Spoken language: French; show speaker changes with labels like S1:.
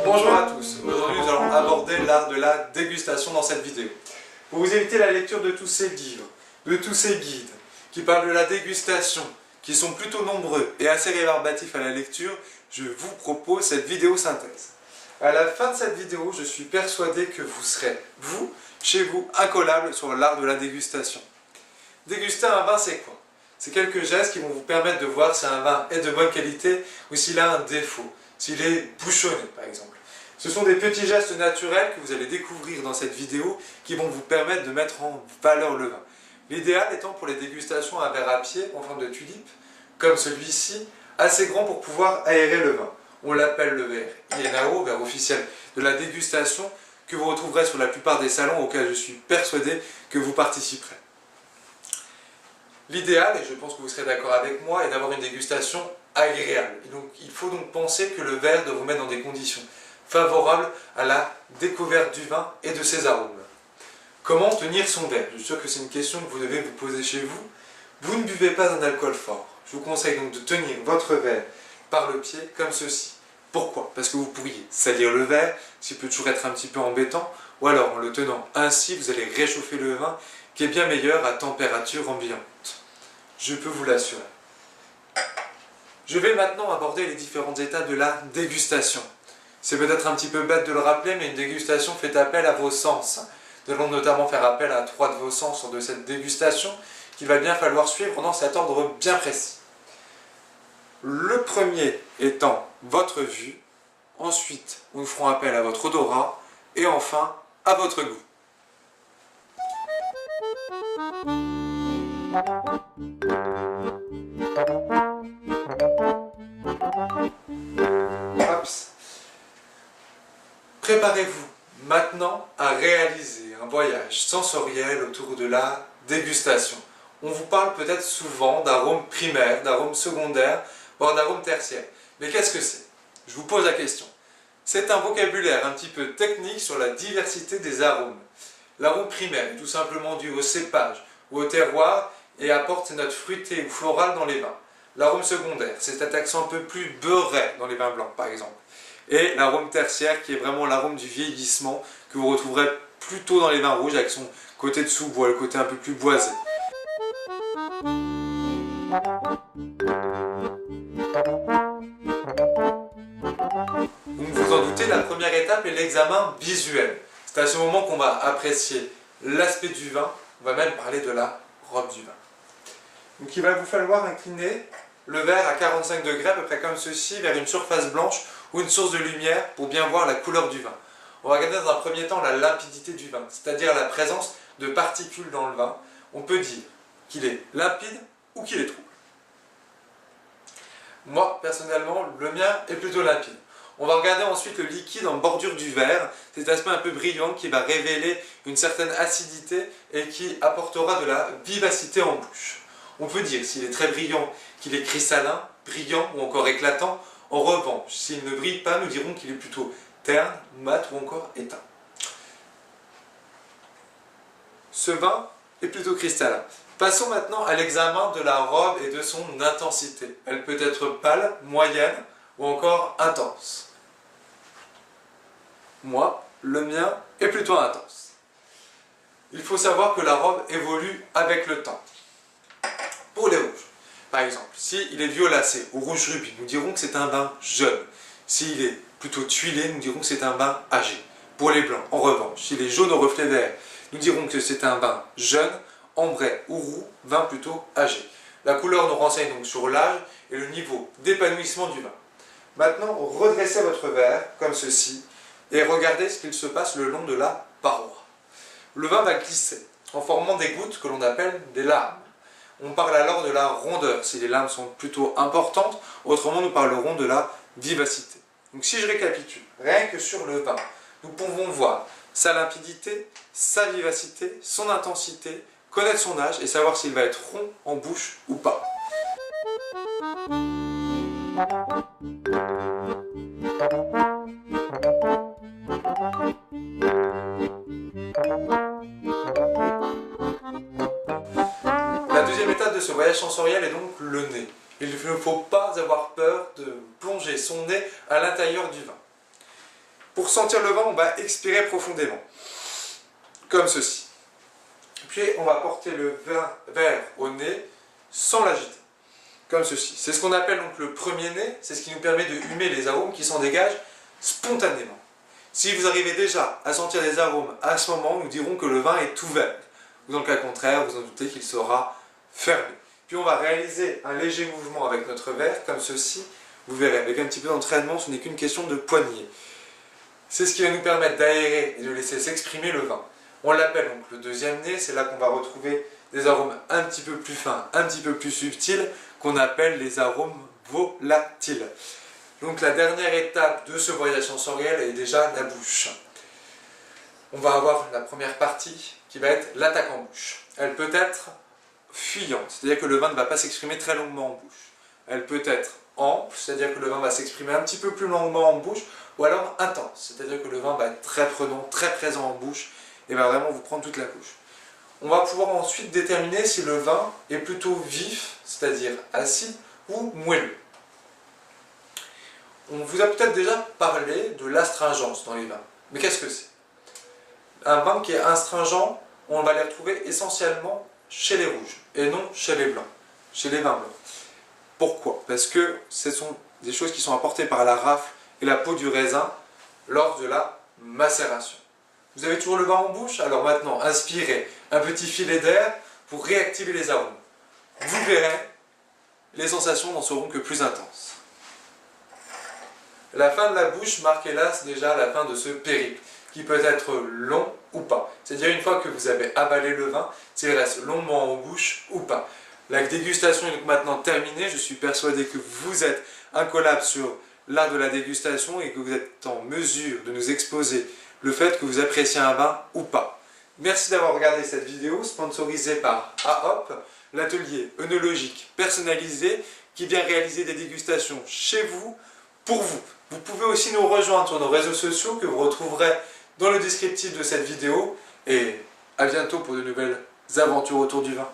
S1: Bonjour à tous, aujourd'hui nous allons aborder l'art de la dégustation dans cette vidéo. Pour vous éviter la lecture de tous ces livres, de tous ces guides qui parlent de la dégustation, qui sont plutôt nombreux et assez rébarbatifs à la lecture, je vous propose cette vidéo synthèse. À la fin de cette vidéo, je suis persuadé que vous serez, vous, chez vous, incollable sur l'art de la dégustation. Déguster un vin, c'est quoi? C'est quelques gestes qui vont vous permettre de voir si un vin est de bonne qualité ou s'il a un défaut, s'il est bouchonné par exemple. Ce sont des petits gestes naturels que vous allez découvrir dans cette vidéo qui vont vous permettre de mettre en valeur le vin. L'idéal étant pour les dégustations un verre à pied en forme de tulipe, comme celui-ci, assez grand pour pouvoir aérer le vin. On l'appelle le verre INAO, verre officiel de la dégustation, que vous retrouverez sur la plupart des salons auxquels je suis persuadé que vous participerez. L'idéal, et je pense que vous serez d'accord avec moi, est d'avoir une dégustation agréable. Et donc, il faut donc penser que le verre doit vous mettre dans des conditions favorables à la découverte du vin et de ses arômes. Comment tenir son verre? Je suis sûr que c'est une question que vous devez vous poser chez vous. Vous ne buvez pas un alcool fort. Je vous conseille donc de tenir votre verre par le pied comme ceci. Pourquoi? Parce que vous pourriez salir le verre, ce qui peut toujours être un petit peu embêtant, ou alors en le tenant ainsi, vous allez réchauffer le vin qui est bien meilleur à température ambiante. Je peux vous l'assurer. Je vais maintenant aborder les différentes étapes de la dégustation. C'est peut-être un petit peu bête de le rappeler, mais une dégustation fait appel à vos sens. Nous allons notamment faire appel à 3 de vos sens lors de cette dégustation qu'il va bien falloir suivre dans cet ordre bien précis. Le premier étant votre vue, ensuite nous ferons appel à votre odorat et enfin à votre goût. Hops. Préparez-vous maintenant à réaliser un voyage sensoriel autour de la dégustation. On vous parle peut-être souvent d'arômes primaires, d'arômes secondaires, voire d'arômes tertiaires. Mais qu'est-ce que c'est? Je vous pose la question. C'est un vocabulaire un petit peu technique sur la diversité des arômes. L'arôme primaire est tout simplement dû au cépage ou au terroir et apporte ses notes fruitées ou florales dans les vins. L'arôme secondaire, c'est cet accent un peu plus beurré dans les vins blancs par exemple. Et l'arôme tertiaire qui est vraiment l'arôme du vieillissement que vous retrouverez plutôt dans les vins rouges avec son côté de sous-bois, le côté un peu plus boisé. Donc vous en doutez, la première étape est l'examen visuel. C'est à ce moment qu'on va apprécier l'aspect du vin, on va même parler de la robe du vin. Donc il va vous falloir incliner le verre à 45 degrés, à peu près comme ceci, vers une surface blanche ou une source de lumière pour bien voir la couleur du vin. On va regarder dans un premier temps la limpidité du vin, c'est-à-dire la présence de particules dans le vin. On peut dire qu'il est limpide ou qu'il est trouble. Moi, personnellement, le mien est plutôt limpide. On va regarder ensuite le liquide en bordure du verre, cet aspect un peu brillant qui va révéler une certaine acidité et qui apportera de la vivacité en bouche. On peut dire s'il est très brillant qu'il est cristallin, brillant ou encore éclatant. En revanche, s'il ne brille pas, nous dirons qu'il est plutôt terne, mat ou encore éteint. Ce vin est plutôt cristallin. Passons maintenant à l'examen de la robe et de son intensité. Elle peut être pâle, moyenne ou encore intense. Moi, le mien est plutôt intense. Il faut savoir que la robe évolue avec le temps. Pour les rouges, par exemple, s'il est violacé ou rouge rubis, nous dirons que c'est un vin jeune. S'il est plutôt tuilé, nous dirons que c'est un vin âgé. Pour les blancs, en revanche, s'il est jaune au reflet vert, nous dirons que c'est un vin jeune, ambré ou roux, vin plutôt âgé. La couleur nous renseigne donc sur l'âge et le niveau d'épanouissement du vin. Maintenant, redressez votre verre comme ceci et regardez ce qu'il se passe le long de la paroi. Le vin va glisser en formant des gouttes que l'on appelle des larmes. On parle alors de la rondeur, si les lames sont plutôt importantes, autrement nous parlerons de la vivacité. Donc si je récapitule, rien que sur le vin, nous pouvons voir sa limpidité, sa vivacité, son intensité, connaître son âge et savoir s'il va être rond en bouche ou pas. La deuxième étape de ce voyage sensoriel est donc le nez. Il ne faut pas avoir peur de plonger son nez à l'intérieur du vin. Pour sentir le vin, on va expirer profondément, comme ceci. Puis on va porter le verre au nez sans l'agiter, comme ceci. C'est ce qu'on appelle donc le premier nez, c'est ce qui nous permet de humer les arômes qui s'en dégagent spontanément. Si vous arrivez déjà à sentir des arômes à ce moment, nous dirons que le vin est ouvert. Ou dans le cas contraire, vous en doutez qu'il sera fermé. Puis on va réaliser un léger mouvement avec notre verre, comme ceci. Vous verrez, avec un petit peu d'entraînement, ce n'est qu'une question de poignée. C'est ce qui va nous permettre d'aérer et de laisser s'exprimer le vin. On l'appelle donc le deuxième nez, c'est là qu'on va retrouver des arômes un petit peu plus fins, un petit peu plus subtils, qu'on appelle les arômes volatiles. Donc la dernière étape de ce voyage sensoriel est déjà la bouche. On va avoir la première partie qui va être l'attaque en bouche. Elle peut être fuyante, c'est-à-dire que le vin ne va pas s'exprimer très longuement en bouche. Elle peut être ample, c'est-à-dire que le vin va s'exprimer un petit peu plus longuement en bouche, ou alors intense, c'est-à-dire que le vin va être très prenant, très présent en bouche, et va vraiment vous prendre toute la bouche. On va pouvoir ensuite déterminer si le vin est plutôt vif, c'est-à-dire acide, ou moelleux. On vous a peut-être déjà parlé de l'astringence dans les vins. Mais qu'est-ce que c'est? Un vin qui est astringent, on va les retrouver essentiellement chez les rouges, et non chez les blancs, chez les vins blancs. Pourquoi? Parce que ce sont des choses qui sont apportées par la rafle et la peau du raisin lors de la macération. Vous avez toujours le vin en bouche? Alors maintenant, inspirez un petit filet d'air pour réactiver les arômes. Vous verrez, les sensations n'en seront que plus intenses. La fin de la bouche marque hélas déjà la fin de ce périple, qui peut être long ou pas. C'est-à-dire une fois que vous avez avalé le vin, s'il reste longuement en bouche ou pas. La dégustation est donc maintenant terminée. Je suis persuadé que vous êtes incollable sur l'art de la dégustation et que vous êtes en mesure de nous exposer le fait que vous appréciez un vin ou pas. Merci d'avoir regardé cette vidéo sponsorisée par AOP, l'atelier œnologique personnalisé qui vient réaliser des dégustations chez vous, pour vous. Vous pouvez aussi nous rejoindre sur nos réseaux sociaux que vous retrouverez dans le descriptif de cette vidéo. Et à bientôt pour de nouvelles aventures autour du vin.